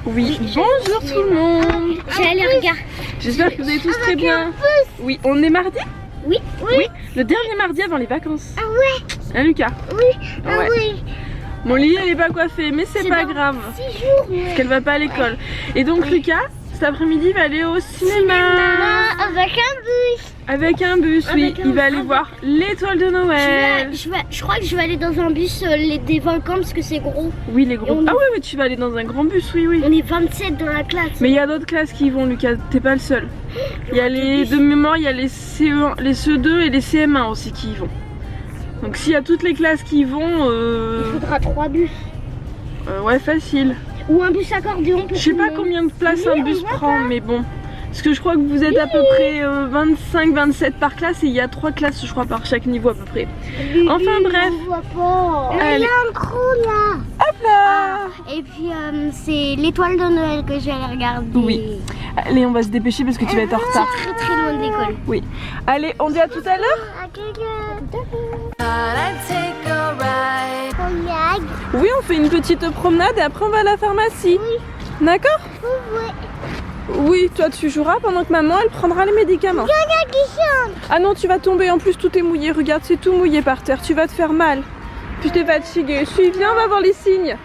Oui, bonjour tout le monde. J'ai allé regarder. J'espère que vous allez tous très bien. Oui, on est mardi? Oui. Oui, le dernier mardi avant les vacances. Ah ouais. Hein Lucas? Oui. Ouais. Oui. Mon Lily elle est pas coiffée, mais c'est pas grave. 6 jours. Parce qu'elle va pas à l'école. Et donc Lucas, cet après-midi, va aller au cinéma. Avec un bus. Avec un bus, oui. Il va aller voir l'étoile de Noël. Je crois que je vais aller dans un bus des Volcans parce que c'est gros. Oui, les gros. Ah ouais, mais tu vas aller dans un grand bus, oui, oui. On est 27 dans la classe. Mais il y a d'autres classes qui y vont, Lucas. T'es pas le seul. Il y a les de mémoire, il y a les CE1, les CE2 et les CM1 aussi qui y vont. Donc s'il y a toutes les classes qui y vont, il faudra 3 bus. Ouais, facile. Ou un bus accordéon. Je sais pas combien de places un bus prend, mais bon. Parce que je crois que vous êtes à peu près 25-27 par classe et il y a 3 classes, je crois, par chaque niveau à peu près. Enfin bref. Il y a un trou là. Hop là. Et puis c'est l'étoile de Noël que je vais aller regarder. Oui. Allez, on va se dépêcher parce que tu vas être en retard. C'est très loin de l'école. Oui. Allez, on dit à tout à l'heure. À tout à l'heure. Oui, on fait une petite promenade et après on va à la pharmacie. Oui. D'accord? Oui. Oui, toi tu joueras pendant que maman elle prendra les médicaments. Ah non, tu vas tomber, en plus tout est mouillé, regarde, c'est tout mouillé par terre, tu vas te faire mal. Puis t'es fatiguée. Viens, on va voir les signes.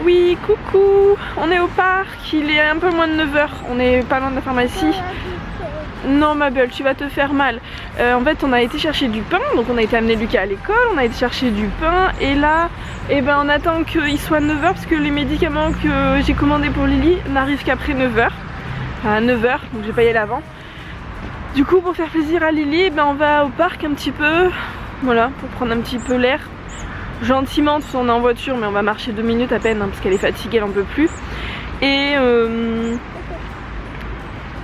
Oui, coucou, on est au parc, il est un peu moins de 9h, on est pas loin de la pharmacie. Non ma belle, tu vas te faire mal. En fait on a été chercher du pain, donc on a été amener Lucas à l'école, on a été chercher du pain et là on attend qu'il soit 9h parce que les médicaments que j'ai commandés pour Lily n'arrivent qu'après 9h. Enfin à 9h, donc je vais pas y aller avant. Du coup pour faire plaisir à Lily, on va au parc un petit peu, voilà, pour prendre un petit peu l'air. Gentiment, parce qu'on est en voiture mais on va marcher 2 minutes à peine parce qu'elle est fatiguée, elle en peut plus. Et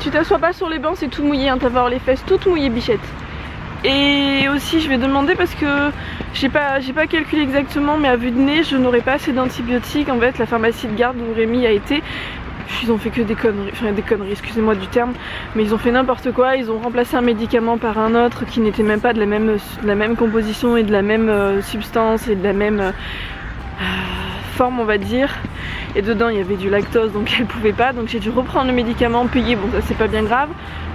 tu t'assois pas sur les bancs, c'est tout mouillé, hein, t'as voir les fesses toutes mouillées, bichette. Et aussi je vais demander parce que j'ai pas calculé exactement, mais à vue de nez je n'aurai pas assez d'antibiotiques. En fait la pharmacie de garde où Rémi a été, ils ont fait que des conneries, excusez-moi du terme, mais ils ont fait n'importe quoi. Ils ont remplacé un médicament par un autre qui n'était même pas de la même composition et de la même substance et de la même forme on va dire. Et dedans il y avait du lactose donc elle pouvait pas, donc j'ai dû reprendre le médicament, payer, bon ça c'est pas bien grave,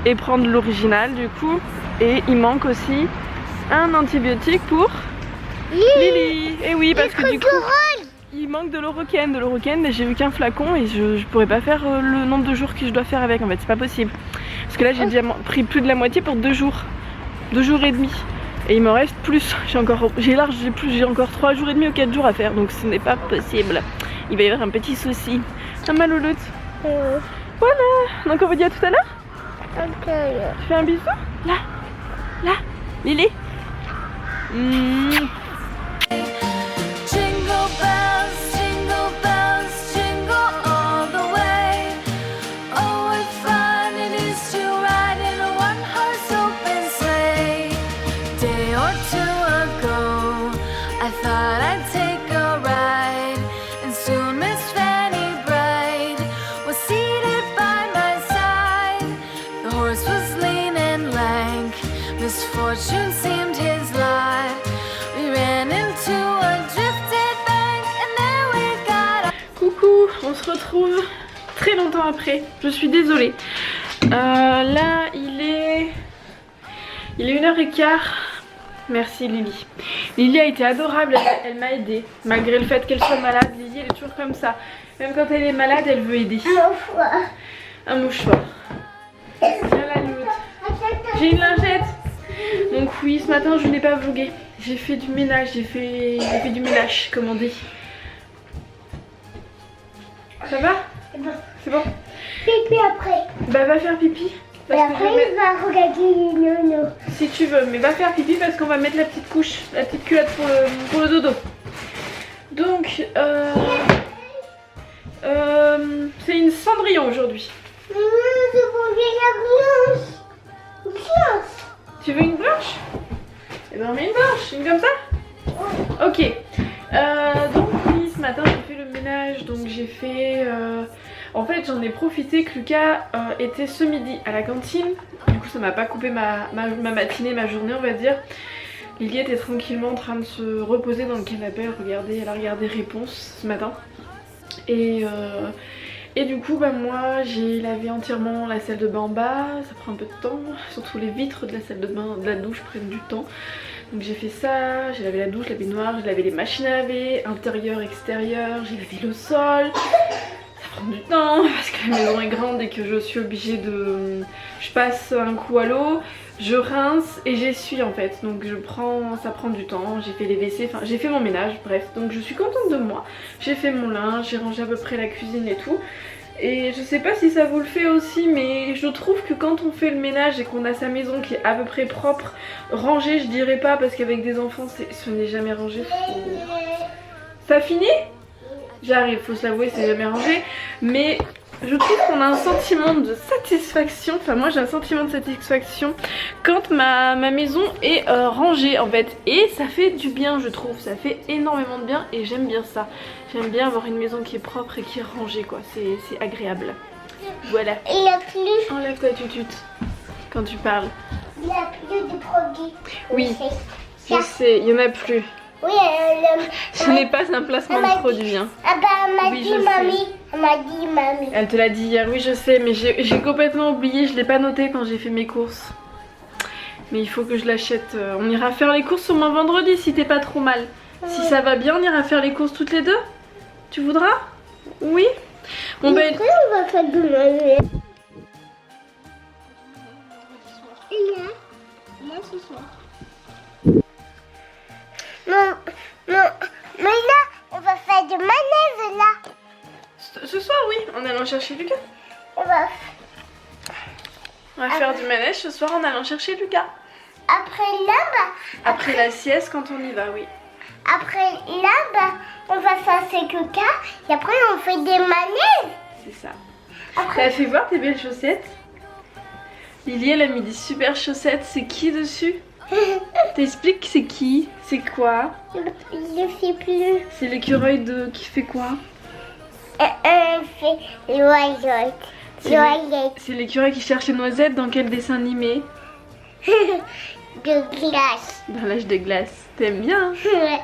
et prendre l'original du coup. Et il manque aussi un antibiotique pour Lily. Et oui, parce que du coup il manque de l'Oroken. Mais j'ai eu qu'un flacon et je pourrais pas faire le nombre de jours que je dois faire avec, en fait c'est pas possible. Parce que là j'ai déjà pris plus de la moitié pour 2 jours. 2 jours et demi. Et il me reste plus, j'ai encore 3 jours et demi ou 4 jours à faire, donc ce n'est pas possible. Il va y avoir un petit souci. Un malouloute. Voilà, donc on vous dit à tout à l'heure. Tu fais un bisou? Là, Lily. Misfortune seemed his life. We ran into a drifted bank and there we got. Coucou, on se retrouve très longtemps après. Je suis désolée. Là, il est 1h15. Merci Lily. Lily a été adorable, elle m'a aidée. Malgré le fait qu'elle soit malade, Lily elle est toujours comme ça. Même quand elle est malade, elle veut aider. Un mouchoir. Tiens la loutte. J'ai une lingette. Donc oui, ce matin je n'ai pas vlogué. J'ai fait du ménage, j'ai fait du ménage comme on dit. Ça va? C'est bon? Pipi après. Bah va faire pipi. Et après il va regarder les nonos. Si tu veux, mais va faire pipi parce qu'on va mettre la petite couche, la petite culotte pour le dodo. Donc c'est une Cendrillon aujourd'hui. Tu veux une blanche? Eh ben on met une blanche, une comme ça? Ok. Donc oui, ce matin j'ai fait le ménage, donc j'ai fait... En fait j'en ai profité que Lucas était ce midi à la cantine. Du coup ça m'a pas coupé ma matinée, ma journée on va dire. Lily était tranquillement en train de se reposer dans le canapé, elle a regardé Réponse ce matin. Et du coup bah moi j'ai lavé entièrement la salle de bain en bas, ça prend un peu de temps, surtout les vitres de la salle de bain, de la douche prennent du temps. Donc j'ai fait ça, j'ai lavé la douche, la baignoire, j'ai lavé les machines à laver, intérieur, extérieur, j'ai lavé le sol. Ça prend du temps parce que la maison est grande et que je suis obligée de... Je passe un coup à l'eau, je rince et j'essuie en fait. Donc ça prend du temps, j'ai fait les WC, enfin j'ai fait mon ménage, bref. Donc je suis contente de moi. J'ai fait mon linge, j'ai rangé à peu près la cuisine et tout. Et je sais pas si ça vous le fait aussi, mais je trouve que quand on fait le ménage et qu'on a sa maison qui est à peu près propre, rangée je dirais pas parce qu'avec des enfants ce n'est jamais rangé. Ça finit ? J'arrive, faut se l'avouer, c'est jamais rangé. Mais je trouve qu'on a un sentiment de satisfaction, enfin moi j'ai un sentiment de satisfaction quand ma maison est rangée en fait. Et ça fait du bien je trouve, ça fait énormément de bien et j'aime bien ça. J'aime bien avoir une maison qui est propre et qui est rangée quoi, c'est agréable. Voilà. Il y a plus. Enlève ta tutute quand tu parles. Il y a plus de produits. Oui, je sais, il y en a plus. Oui, Ce n'est pas un placement de produit. Hein. Ah bah elle m'a Oui, dit je mamie. sais. Elle m'a dit mamie. Elle te l'a dit hier, oui je sais, mais j'ai complètement oublié, je l'ai pas noté quand j'ai fait mes courses. Mais il faut que je l'achète. On ira faire les courses au moins vendredi si t'es pas trop mal. Si ça va bien, on ira faire les courses toutes les deux. Tu voudras? Oui. Bon ben... Après on va faire de la Moi ce soir. Non, mais là, on va faire de manège là. Ce soir oui, en allant chercher Lucas. On va... On va faire du manège ce soir en allant chercher Lucas. Après là, Après la sieste quand on y va, oui. après là, on va faire ses coca et après on fait des manèges. C'est ça. Après, T'as fait voir tes belles chaussettes? Lily elle a mis des super chaussettes, c'est qui dessus? T'expliques c'est qui? C'est quoi? je ne sais plus. C'est l'écureuil de... qui fait quoi? Fait l'oiseau. L'oiseau C'est l'écureuil qui cherche les noisettes dans quel dessin animé? de glace. Dans l'âge de glace. T'aimes bien? Ouais.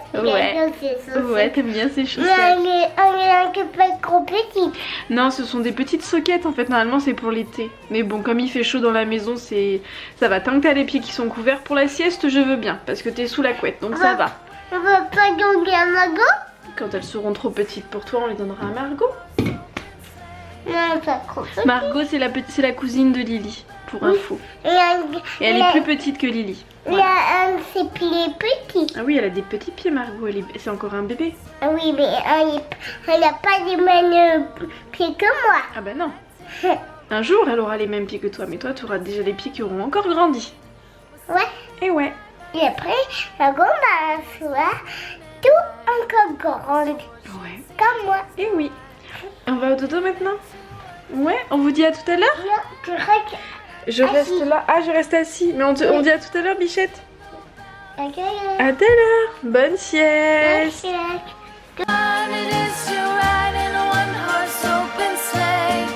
Ouais, t'aimes bien ces Mais chaussettes. on est un peu pas trop petit. Non, ce sont des petites soquettes en fait, normalement c'est pour l'été. Mais bon, comme il fait chaud dans la maison, ça va. Tant que t'as les pieds qui sont couverts pour la sieste, je veux bien. Parce que t'es sous la couette, donc ça va. On va pas donner à Margot? Quand elles seront trop petites pour toi, on les donnera à Margot. Non, pas trop. Margot, c'est la cousine de Lily, pour info. Et Et elle est plus petite que Lily. Il y Voilà. a un de ses pieds petits. Ah oui, elle a des petits pieds, Margot. C'est encore un bébé. Ah oui, mais elle n'a pas les mêmes pieds que moi. Ah bah non. Un jour, elle aura les mêmes pieds que toi, mais toi, tu auras déjà des pieds qui auront encore grandi. Ouais. Et ouais. Et après, la gomme va faire tout encore grande. Ouais. Comme moi. Et oui. On va au dodo maintenant? Ouais, on vous dit à tout à l'heure? Non, tu restes Je reste là. Ah, je reste assis. Mais on dit à tout à l'heure, Bichette? à À tout à l'heure. Bonne sieste. Fun it is to ride in a one-horse open sleigh.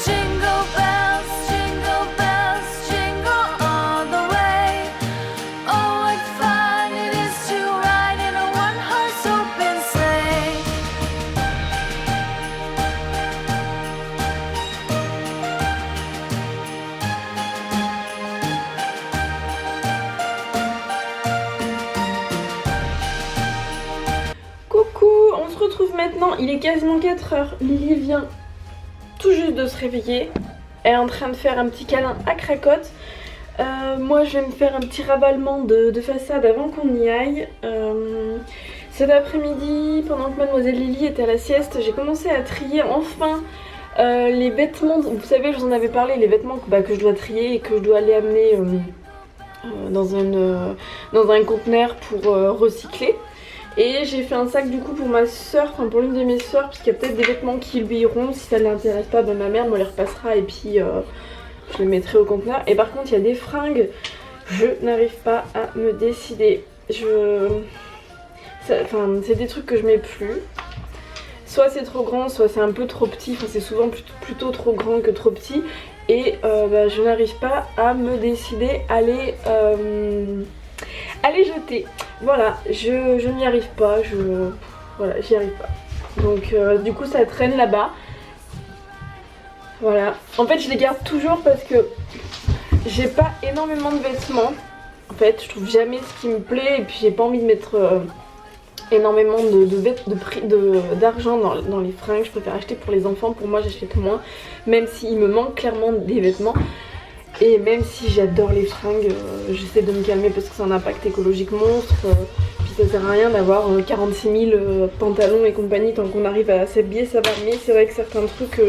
Jingle bells, jingle all the way. Oh, what fun it is to ride in a one-horse open sleigh. Coucou, on se retrouve maintenant. Il est quasiment 4h. Lily vient tout juste de se réveiller. Elle est en train de faire un petit câlin à Cracotte. Moi, je vais me faire un petit ravalement de façade avant qu'on y aille. Cet après-midi, pendant que Mademoiselle Lily était à la sieste, j'ai commencé à trier enfin les vêtements. Vous savez, je vous en avais parlé, les vêtements que je dois trier et que je dois aller amener dans un conteneur pour recycler. Et j'ai fait un sac du coup pour ma soeur, enfin pour l'une de mes soeurs, parce qu'il y a peut-être des vêtements qui lui iront. Si ça ne l'intéresse pas, ben ma mère me les repassera et puis je les mettrai au conteneur. Et par contre il y a des fringues, je n'arrive pas à me décider. C'est des trucs que je mets plus. Soit c'est trop grand, soit c'est un peu trop petit. Enfin c'est souvent plutôt trop grand que trop petit. Et je n'arrive pas à me décider à les jeter. Voilà, je n'y arrive pas, voilà, j'y arrive pas. Donc du coup ça traîne là-bas. Voilà. En fait je les garde toujours parce que j'ai pas énormément de vêtements. En fait je trouve jamais ce qui me plaît et puis j'ai pas envie de mettre énormément d'argent dans les fringues. Je préfère acheter pour les enfants, pour moi j'achète moins. Même s'il me manque clairement des vêtements. Et même si j'adore les fringues, j'essaie de me calmer parce que c'est un impact écologique monstre. Puis ça sert à rien d'avoir 46 000 pantalons et compagnie, tant qu'on arrive à s'habiller ça va. Mais c'est vrai que certains trucs,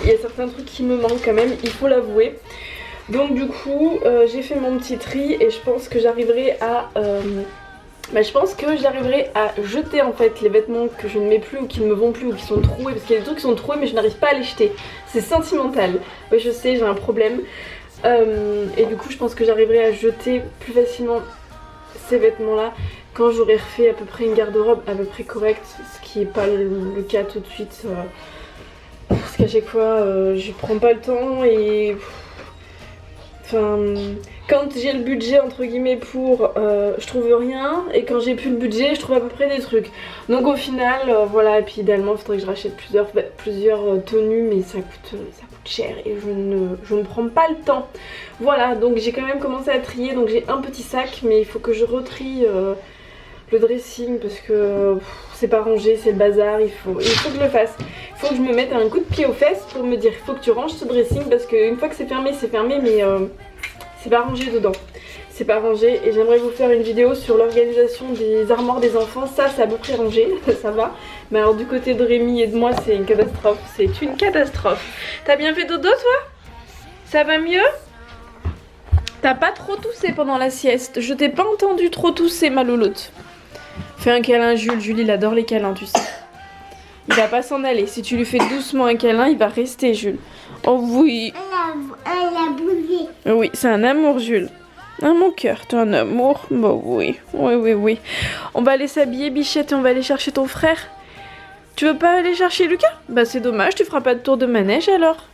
il y a certains trucs qui me manquent quand même, il faut l'avouer. Donc du coup j'ai fait mon petit tri et je pense que j'arriverai à... jeter en fait les vêtements que je ne mets plus ou qui ne me vont plus ou qui sont troués, parce qu'il y a des trucs qui sont troués mais je n'arrive pas à les jeter. C'est sentimental. Oui je sais, j'ai un problème. Et du coup je pense que j'arriverai à jeter plus facilement ces vêtements là quand j'aurai refait à peu près une garde-robe à peu près correcte, ce qui n'est pas le cas tout de suite. Parce qu'à chaque fois je prends pas le temps et... Enfin, quand j'ai le budget entre guillemets pour, je trouve rien, et quand j'ai plus le budget, je trouve à peu près des trucs. Donc au final, voilà, et puis idéalement, il faudrait que je rachète plusieurs tenues, mais ça coûte cher et je ne prends pas le temps. Voilà, donc j'ai quand même commencé à trier, donc j'ai un petit sac, mais il faut que je retrie le dressing parce que c'est pas rangé, c'est le bazar, il faut que je le fasse. Il faut que je me mette un coup de pied aux fesses pour me dire il faut que tu ranges ce dressing parce qu'une fois que c'est fermé, mais c'est pas rangé dedans. C'est pas rangé et j'aimerais vous faire une vidéo sur l'organisation des armoires des enfants. Ça c'est à peu près rangé, ça va. Mais alors du côté de Rémi et de moi c'est une catastrophe. C'est une catastrophe. T'as bien fait dodo toi? Ça va mieux? T'as pas trop toussé pendant la sieste? Je t'ai pas entendu trop tousser ma louloute. Fais un câlin Jules, Jules il adore les câlins tu sais. Il va pas s'en aller, si tu lui fais doucement un câlin il va rester Jules. Oh oui. Elle a bougé. Oui c'est un amour Jules. Ah mon cœur, t'es un amour. Bah oui, oui. On va aller s'habiller Bichette et on va aller chercher ton frère. Tu veux pas aller chercher Lucas? Bah c'est dommage, tu feras pas de tour de manège alors.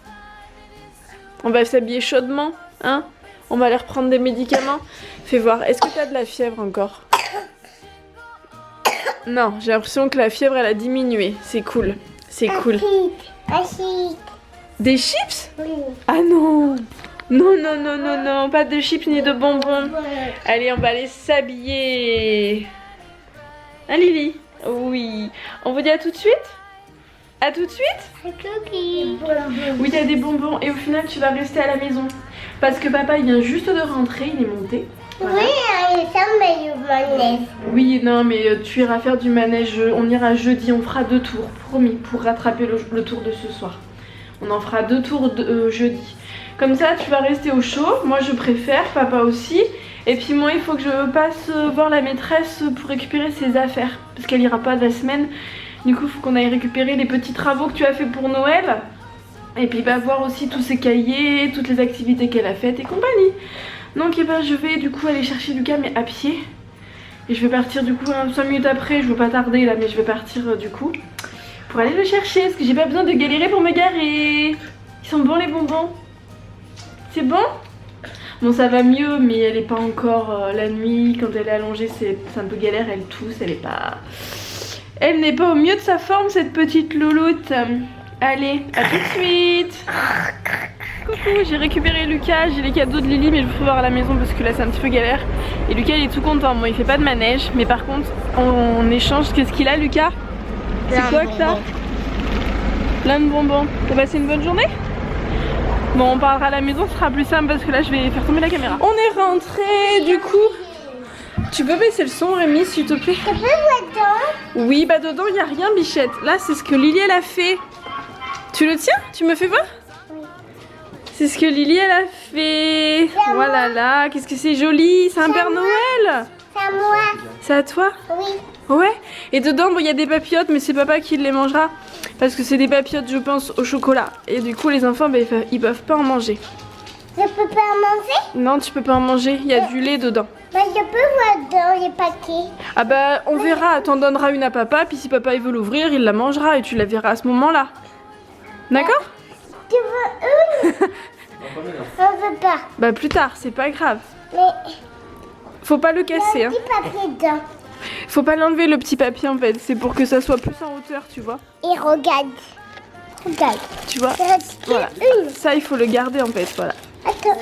On va s'habiller chaudement, hein. On va aller reprendre des médicaments. Fais voir, est-ce que t'as de la fièvre encore? Non, j'ai l'impression que la fièvre elle a diminué. C'est cool, c'est cool. Des chips? Oui. Ah non! Non, pas de chips ni de bonbons. Allez, on va aller s'habiller. Hein Lily? Oui. On vous dit à tout de suite? À tout de suite? Oui, t'as des bonbons et au final tu vas rester à la maison. Parce que papa il vient juste de rentrer, il est monté. Voilà. Oui, ça met le manège. Oui, non, mais tu iras faire du manège. On ira jeudi, on fera 2 tours, promis, pour rattraper le tour de ce soir. On en fera 2 tours jeudi. Comme ça, tu vas rester au chaud. Moi, je préfère, papa aussi. Et puis moi, il faut que je passe voir la maîtresse pour récupérer ses affaires. Parce qu'elle ira pas de la semaine. Du coup, il faut qu'on aille récupérer les petits travaux que tu as fait pour Noël. Et puis, bah, voir aussi tous ses cahiers, toutes les activités qu'elle a faites et compagnie. Donc, eh ben, je vais du coup aller chercher Lucas, mais à pied. Et je vais partir du coup 5 minutes après. Je veux pas tarder là, mais je vais partir du coup pour aller le chercher. Parce que j'ai pas besoin de galérer pour me garer. Ils sont bons les bonbons. C'est bon? Bon ça va mieux mais elle est pas encore la nuit quand elle est allongée c'est un peu galère, elle tousse, elle n'est pas au mieux de sa forme cette petite louloute. Allez, à tout de suite. Coucou, j'ai récupéré Lucas, j'ai les cadeaux de Lily mais je vais voir à la maison parce que là c'est un petit peu galère. Et Lucas il est tout content, bon il fait pas de manège mais par contre on échange. Qu'est-ce qu'il a Lucas? C'est quoi que t'as? Plein de bonbons. T'as passé une bonne journée? Bon on parlera à la maison, ce sera plus simple parce que là je vais faire tomber la caméra. On est rentré du coup. Tu peux baisser le son Rémi s'il te plaît? Tu peux voir dedans? Oui bah dedans il n'y a rien Bichette. Là c'est ce que Lily elle a fait. Tu le tiens? Tu me fais voir? Oui. C'est ce que Lily elle a fait. Voilà là, qu'est-ce que c'est joli. C'est un Père Noël. C'est à moi. C'est à toi? Oui. Ouais. Et dedans bon il y a des papillotes mais c'est papa qui les mangera. Parce que c'est des papillotes je pense au chocolat. Et du coup les enfants bah, ils peuvent pas en manger. Je peux pas en manger? Non tu peux pas en manger, il y a du lait dedans. Bah, je peux voir dedans les paquets. Ah bah on verra, t'en donneras une à papa. Puis si papa il veut l'ouvrir il la mangera et tu la verras à ce moment là. D'accord? Tu veux une? On veut pas. Bah plus tard, c'est pas grave. Mais Faut pas le il y a casser un hein. petit papier dedans. Faut pas l'enlever le petit papier en fait, c'est pour que ça soit plus en hauteur, tu vois. Et regarde. Regarde. Tu vois. Il reste Voilà. une. Ça, il faut le garder en fait, voilà. Attends.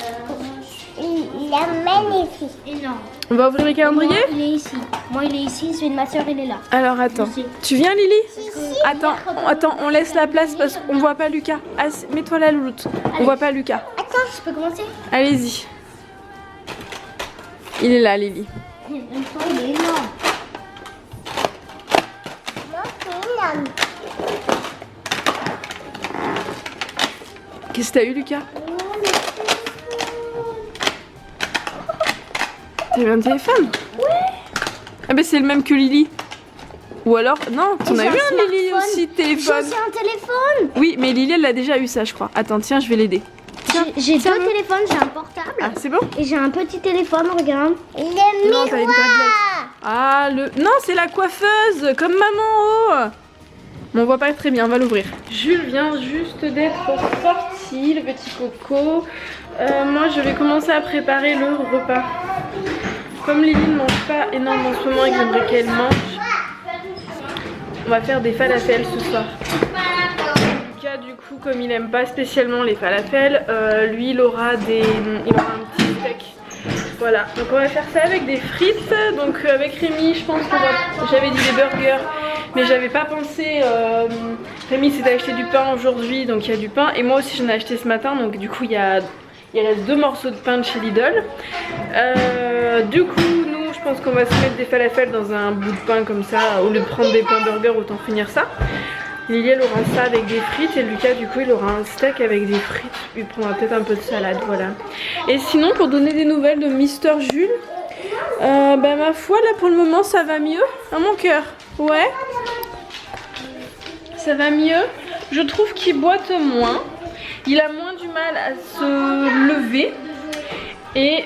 Il l'amène ici. Et non. On va ouvrir les calendriers. Il est ici. Moi, il est ici, celui de ma soeur, il est là. Alors attends. Ici. Tu viens Lily? Attends, on laisse la place parce qu'on voit pas Lucas. Ah, mets-toi là, Louloute. On voit pas Lucas. Attends, je peux commencer? Allez-y. Il est là, Lily. Il est énorme. Moi, c'est énorme. Qu'est-ce que t'as eu, Lucas? T'as eu un téléphone? Ouais. Ah bah c'est le même que Lily. Ou alors, non, t'en as eu un Lily aussi, téléphone. J'ai un téléphone. Oui, mais Lily, elle a déjà eu ça, je crois. Attends, tiens, je vais l'aider. J'ai tiens, deux téléphones, j'ai un portable. Ah, c'est bon? Et j'ai un petit téléphone, regarde. Le Non, t'as une miroir. tablette. Ah, Non, c'est la coiffeuse, comme maman, oh. Bon, on voit pas très bien, on va l'ouvrir. Jules vient juste d'être sorti, le petit coco. Moi, je vais commencer à préparer le repas. Comme Lily ne mange pas énormément en ce moment et que j'aimerais qu'elle mange, on va faire des falafels ce soir. Lucas, du coup, comme il aime pas spécialement les falafels, lui, il aura un petit steak. Voilà, donc on va faire ça avec des frites. Donc avec Rémi, je pense j'avais dit des burgers, mais j'avais pas pensé. Rémi s'est acheté du pain aujourd'hui, donc il y a du pain. Et moi aussi j'en ai acheté ce matin, donc du coup il reste 2 morceaux de pain de chez Lidl. Du coup, nous, je pense qu'on va se mettre des falafels dans un bout de pain comme ça. Au lieu de prendre des pains burgers, autant finir ça. Lily, elle aura ça avec des frites et Lucas, du coup, il aura un steak avec des frites. Il prendra peut-être un peu de salade, voilà. Et sinon, pour donner des nouvelles de Mister Jules, bah ma foi, là pour le moment, ça va mieux. Hein, mon cœur? Ouais. Ça va mieux. Je trouve qu'il boite moins. Il a moins du mal à se lever. Et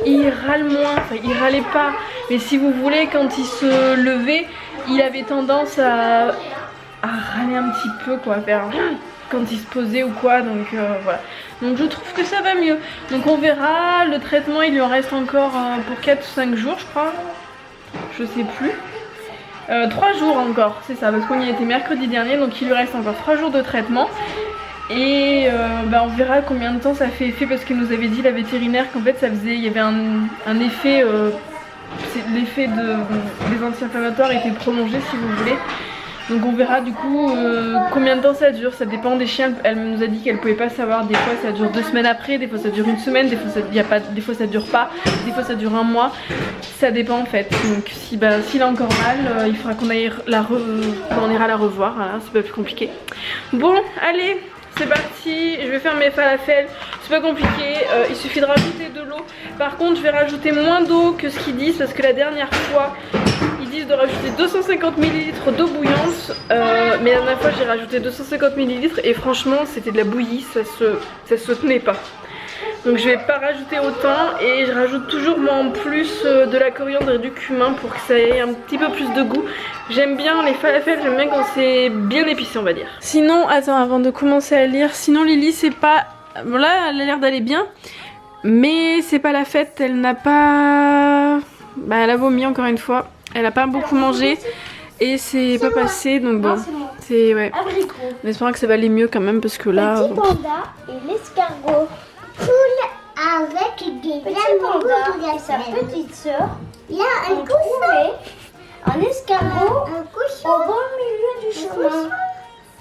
il râle moins. Enfin, il râlait pas. Mais si vous voulez, quand il se levait, il avait tendance à râler un petit peu, quoi, faire quand il se posait ou quoi, donc voilà. Donc je trouve que ça va mieux. Donc on verra, le traitement il lui en reste encore pour 4 ou 5 jours je crois. Je sais plus. 3 jours encore, c'est ça, parce qu'on y a été mercredi dernier, donc il lui reste encore 3 jours de traitement. Et bah on verra combien de temps ça fait effet, parce qu'il nous avait dit la vétérinaire qu'en fait ça faisait, il y avait un effet, l'effet des anti-inflammatoires était prolongé si vous voulez. Donc on verra du coup combien de temps ça dure, ça dépend des chiens. Elle nous a dit qu'elle pouvait pas savoir, des fois ça dure 2 semaines après, des fois ça dure 1 semaine, des fois ça dure pas, des fois ça dure 1 mois, ça dépend en fait. Donc s'il a encore mal, il faudra qu'on ira la revoir, voilà, c'est pas plus compliqué. Bon allez, c'est parti, je vais faire mes falafels, c'est pas compliqué, il suffit de rajouter de l'eau. Par contre je vais rajouter moins d'eau que ce qu'ils disent, parce que la dernière fois ils disent de rajouter 250 ml d'eau bouillante, mais la dernière fois j'ai rajouté 250 ml et franchement c'était de la bouillie, ça se tenait pas. Donc je vais pas rajouter autant et je rajoute toujours moi en plus de la coriandre et du cumin pour que ça ait un petit peu plus de goût. J'aime bien les falafels, j'aime bien quand c'est bien épicé on va dire. Sinon, attends, avant de commencer à lire, sinon Lily c'est pas... Bon là elle a l'air d'aller bien, mais c'est pas la fête, elle n'a pas... Bah elle a vomi encore une fois. Elle a pas beaucoup mangé et c'est pas passé, donc bon, c'est ouais. Abricot. En espérant que ça va aller mieux quand même parce que là. Le petit panda et l'escargot. Poule avec des Petit panda et sa petite sœur Il y a un ont coussin. trouvé un escargot Un coussin. au beau milieu du chemin.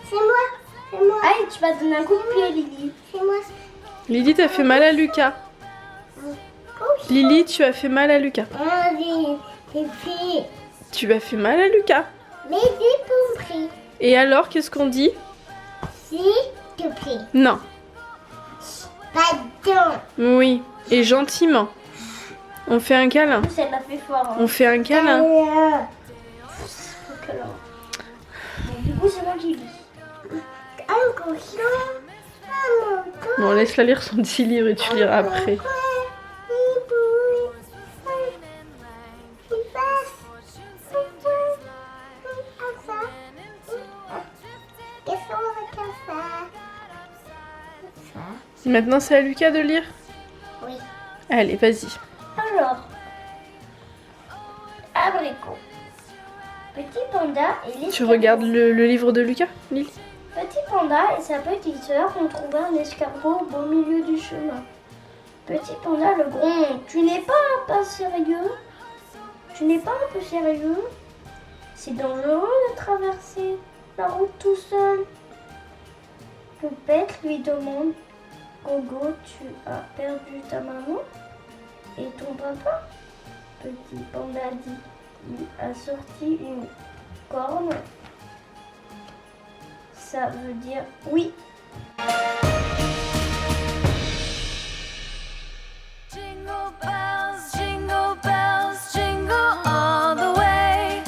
C'est moi. C'est moi. Aïe, tu vas donner un coup de pied, Lily. C'est moi. Lily, t'as fait mal à Lucas. Lily, tu as fait mal à Lucas. Ah, j'ai fait. Tu as fait mal à Lucas. Mais j'ai compris. Et alors, qu'est-ce qu'on dit? S'il te plaît. Non. Pardon. Oui. Et gentiment. On fait un câlin. En plus, elle l'a fait fort. Hein. On fait un câlin. Donc, du coup, c'est moi qui lis. Un cochon. Un mouton. Bon, laisse-la lire son petit livre et tu liras après. Maintenant, c'est à Lucas de lire? Oui. Allez, vas-y. Alors, abricot. Tu regardes le livre de Lucas, Lily? Petit panda et sa petite sœur ont trouvé un escargot au beau milieu du chemin. Petit panda le gronde. Tu n'es pas sérieux? Tu n'es pas un peu sérieux? C'est dangereux de traverser la route tout seul. Le bête lui demande, Gogo, tu as perdu ta maman et ton papa? Petit panda dit, il a sorti une corne. Ça veut dire oui. Jingle bells, jingle all the way.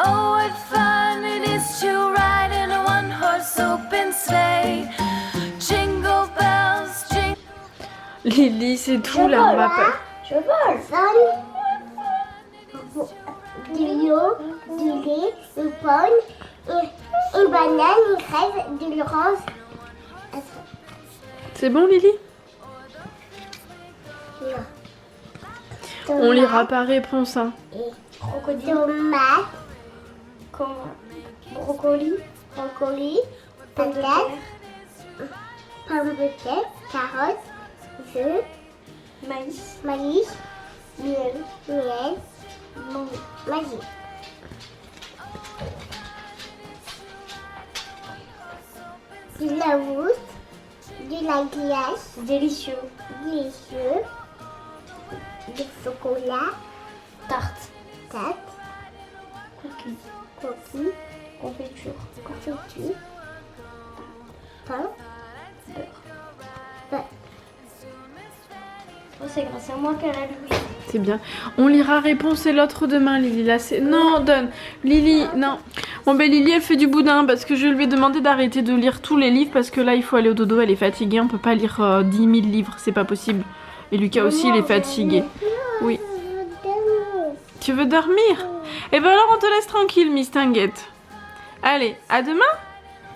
Oh, what fun it is to ride in a one-horse open sleigh. Jingle bells, jingle. Lily, c'est tout là, on va pas. Je vole. Du lion, du lait, une pomme, une banane, une fraise, du rose. C'est bon, Lily? On lira par réponse, hein. Crocodile. Tomate, Brocoli. brocoli, patate, pomme de terre, carotte, œufs, Maïs. maïs, Miel. magie. De la mousse, de la glace, Délicieux. délicieux, du chocolat, Tarte. tarte, Cookies. coquille, Confiture. confiture, pain, beurre. Oh, c'est grâce à moi qu'elle a lu. C'est bien. On lira réponse et l'autre demain, Lily. Là, c'est... Non, donne. Lily, non. Bon, ben Lily, elle fait du boudin parce que je lui ai demandé d'arrêter de lire tous les livres parce que là, il faut aller au dodo. Elle est fatiguée. On peut pas lire 10 000 livres. C'est pas possible. Et Lucas aussi, il est fatigué. Oui. Tu veux dormir? Eh ben alors, on te laisse tranquille, Miss Tinguette. Allez, à demain.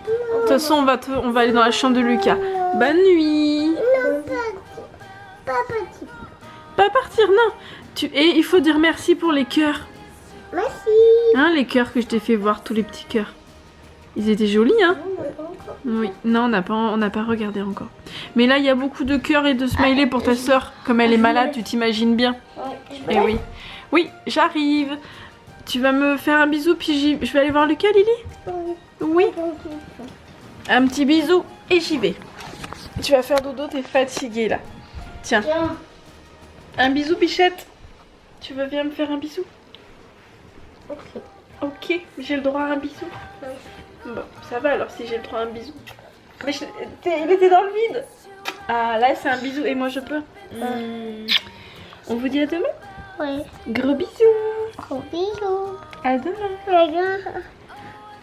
De toute façon, on va aller dans la chambre de Lucas. Bonne nuit. Non, pas petit. Pas partir, non. Et il faut dire merci pour les cœurs. Merci. Hein, les cœurs que je t'ai fait voir, tous les petits cœurs. Ils étaient jolis, hein? Oui. Non, on n'a pas regardé encore. Mais là, il y a beaucoup de cœurs et de smileys pour ta sœur. Comme elle est malade, tu t'imagines bien. Eh oui. Oui, j'arrive. Tu vas me faire un bisou, puis je vais aller voir Lucas, Lily? Oui. Un petit bisou, et j'y vais. Tu vas faire dodo, t'es fatiguée, là. Tiens. Tiens. Un bisou, Bichette. Tu veux bien me faire un bisou? Ok. Ok, j'ai le droit à un bisou. Bon, ça va alors si j'ai le droit à un bisou. Mais il était dans le vide. Ah, là c'est un bisou et moi je peux. On vous dit à demain? Oui. Gros bisous. Gros bisous. À demain. Regarde.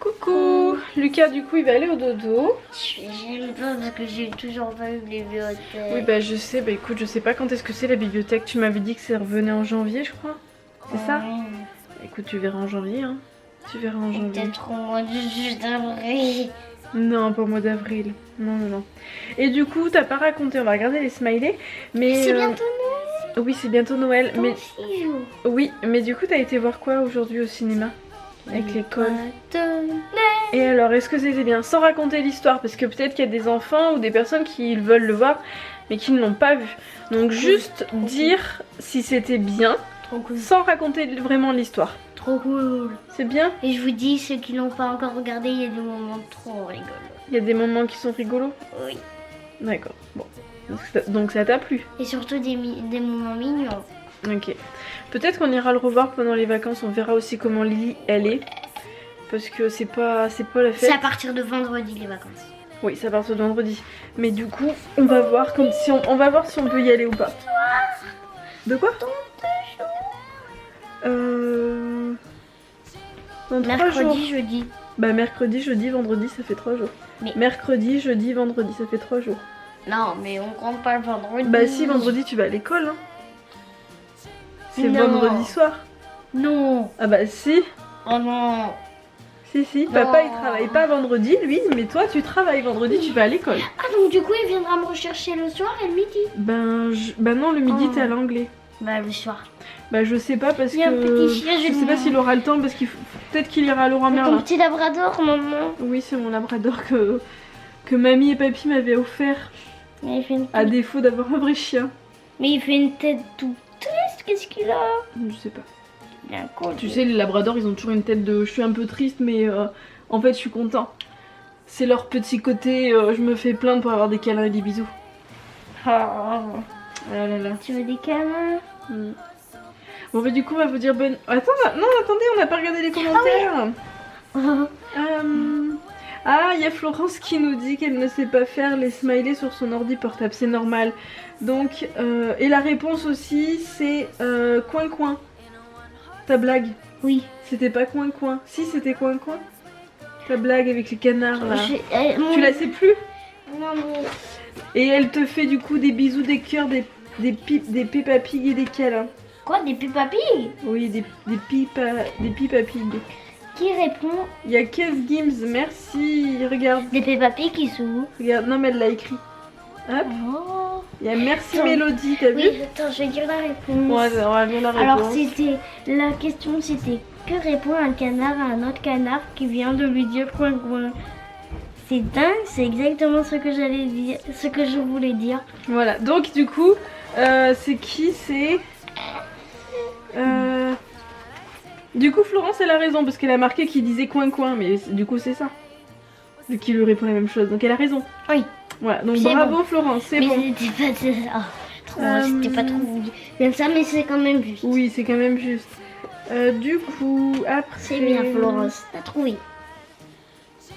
Coucou. Lucas, du coup, il va aller au dodo. J'aime pas parce que j'ai toujours pas eu les bibliothèques. Oui, bah je sais. Bah écoute, je sais pas quand est-ce que c'est la bibliothèque. Tu m'avais dit que ça revenait en janvier, je crois. C'est ça? Écoute, tu verras en janvier, hein. Tu verras en janvier. Peut-être au mois de juste d'avril. Non, pas au mois d'avril. Non, non, non. Et du coup, t'as pas raconté. On va regarder les smileys. Mais C'est bientôt Noël. oui, c'est bientôt Noël. Dans Mais 6 jours. oui, mais du coup, t'as été voir quoi aujourd'hui au cinéma? Avec l'école. Noël. Et alors, est-ce que c'était bien? Sans raconter l'histoire, parce que peut-être qu'il y a des enfants ou des personnes qui veulent le voir, mais qui ne l'ont pas vu. Donc juste dire si c'était bien, Trop cool. sans raconter vraiment l'histoire. Trop cool. C'est bien? Et je vous dis, ceux qui l'ont pas encore regardé, il y a des moments trop rigolos. Il y a des moments qui sont rigolos? Oui. D'accord, bon. Donc ça t'a plu? Et surtout des moments mignons. Ok. Peut-être qu'on ira le revoir pendant les vacances, on verra aussi comment Lily elle est. Parce que c'est pas la fête. C'est à partir de vendredi les vacances. Oui, ça part de vendredi. Mais du coup, on va voir comme si on va voir si on peut y aller ou pas. De quoi? Dans 3 jours. Mercredi, jeudi. Bah mercredi, jeudi, vendredi, ça fait 3 jours. Mais- Mercredi, jeudi, vendredi, ça fait 3 jours. Non, mais on compte pas le vendredi. Bah si, vendredi tu vas à l'école, hein. C'est Non. vendredi soir. Non. Ah bah si, Oh non. si. Non. Papa il travaille pas vendredi, lui, mais toi tu travailles vendredi, tu vas à l'école. Ah donc du coup il viendra me rechercher le soir et le midi. Bah non, le midi Oh. t'es à l'anglais. Bah le soir. Bah je sais pas parce Il y a un que petit chien, je sais pas s'il aura le temps parce qu'il Peut-être qu'il ira à Laura Ton Merlin. petit labrador, maman. Oui, c'est mon labrador que mamie et papy m'avaient offert, Mais il fait une à défaut d'avoir un vrai chien. Mais il fait une tête toute triste, qu'est-ce qu'il a? Je sais pas. Il a un con. Tu sais, les labradors, ils ont toujours une tête de je suis un peu triste, mais en fait, je suis content. C'est leur petit côté, je me fais plaindre pour avoir des câlins et des bisous. Ah là là. Tu veux des câlins? Mm. Bon, bah, du coup, on va vous dire bonne. Attends, non, attendez, on n'a pas regardé les commentaires. Ah, il y a Florence qui nous dit qu'elle ne sait pas faire les smileys sur son ordi portable, c'est normal. Donc, et la réponse aussi, c'est coin coin. Ta blague. Oui. C'était pas coin coin. Si, c'était coin coin. Ta blague avec les canards là. Tu la sais plus? Non, mais... Et elle te fait du coup des bisous, des cœurs, des Peppa Pig et des câlins. Quoi, des Peppa Pig? Oui, des Peppa Pig. Qui répond? Il y a Kev Gims, merci. Regarde, Des Peppa Pig qui s'ouvrent. regarde. Non, mais elle l'a écrit. Hop. Oh. Il y a merci Attends. Mélodie, t'as vu? Oui, attends, je vais dire la réponse. Ouais, on va bien la réponse. Alors la question c'était que répond un canard à un autre canard qui vient de lui dire coin coin. C'est dingue, c'est exactement ce que j'allais dire, ce que je voulais dire. Voilà, donc du coup, c'est qui? C'est... Du coup, Florence, elle a raison, parce qu'elle a marqué qu'il disait coin coin, mais du coup, c'est ça. Vu qu'il lui répond la même chose, donc elle a raison. Oui. Voilà, donc C'est bravo bon. Florence, c'est Mais bon. c'était pas c'était pas trop bien ça, mais c'est quand même juste. Oui, c'est quand même juste. Du coup, après... C'est bien Florence, t'as trouvé.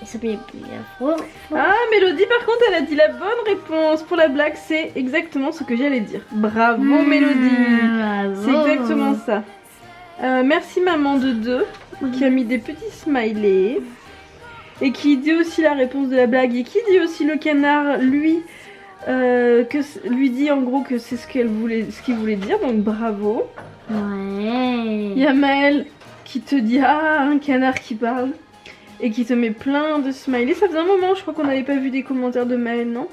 Il s'appelait bien Florence. Ah, Mélodie, par contre, elle a dit la bonne réponse pour la blague, c'est exactement ce que j'allais dire. Bravo Mélodie. C'est exactement ça. Merci maman de 2 qui a mis des petits smileys et qui dit aussi la réponse de la blague et qui dit aussi le canard lui lui dit en gros que c'est ce qu'il voulait dire, donc bravo. Ouais. Il y a Maëlle qui te dit ah, un canard qui parle et qui te met plein de smileys. Ça faisait un moment, je crois qu'on n'avait pas vu des commentaires de Maëlle, non?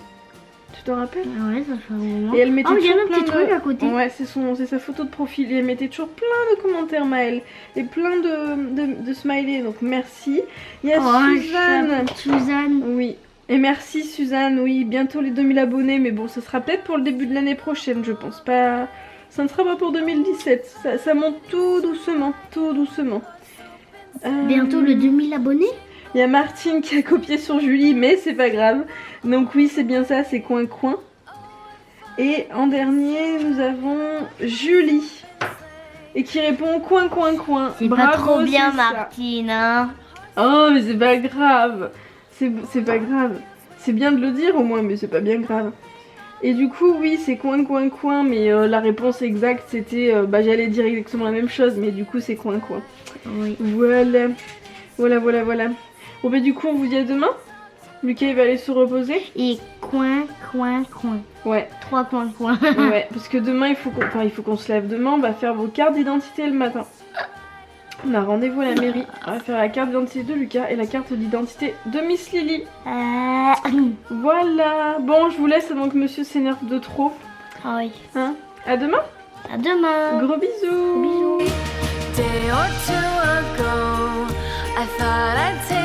Tu t'en rappelles? Ouais, ça fait un moment. Et elle mettait il y a toujours un petit plein truc de... à côté. Ouais, c'est sa photo de profil. Et elle mettait toujours plein de commentaires, Maëlle. Et plein de smileys. Donc merci. Il y a Suzanne. Suzanne. Oui. Et merci Suzanne. Oui, bientôt les 2000 abonnés. Mais bon, ce sera peut-être pour le début de l'année prochaine, je pense. Pas... Ça ne sera pas pour 2017. Ça monte tout doucement. Tout doucement. Bientôt le 2000 abonnés. Il y a Martine qui a copié sur Julie, mais c'est pas grave. Donc oui, c'est bien ça, c'est coin coin. Et en dernier, nous avons Julie. Et qui répond coin coin coin. C'est pas trop bien Martine, hein. Oh, mais c'est pas grave. C'est pas grave. C'est bien de le dire au moins, mais c'est pas bien grave. Et du coup, oui, c'est coin coin coin, mais la réponse exacte c'était... j'allais dire exactement la même chose, mais du coup c'est coin coin. Oui. Voilà. Voilà. Bon bah du coup on vous dit à demain. Lucas il va aller se reposer. Et coin. Ouais. 3 coins. Ouais, parce que demain il faut qu'on se lève demain, on va faire vos cartes d'identité le matin. On a rendez-vous à la mairie, on va faire la carte d'identité de Lucas et la carte d'identité de Miss Lily. Voilà. Bon, je vous laisse avant que monsieur s'énerve de trop. Ah oui. Hein? À demain. À demain. Gros bisous. Bisous. Day or two ago, I thought I'd take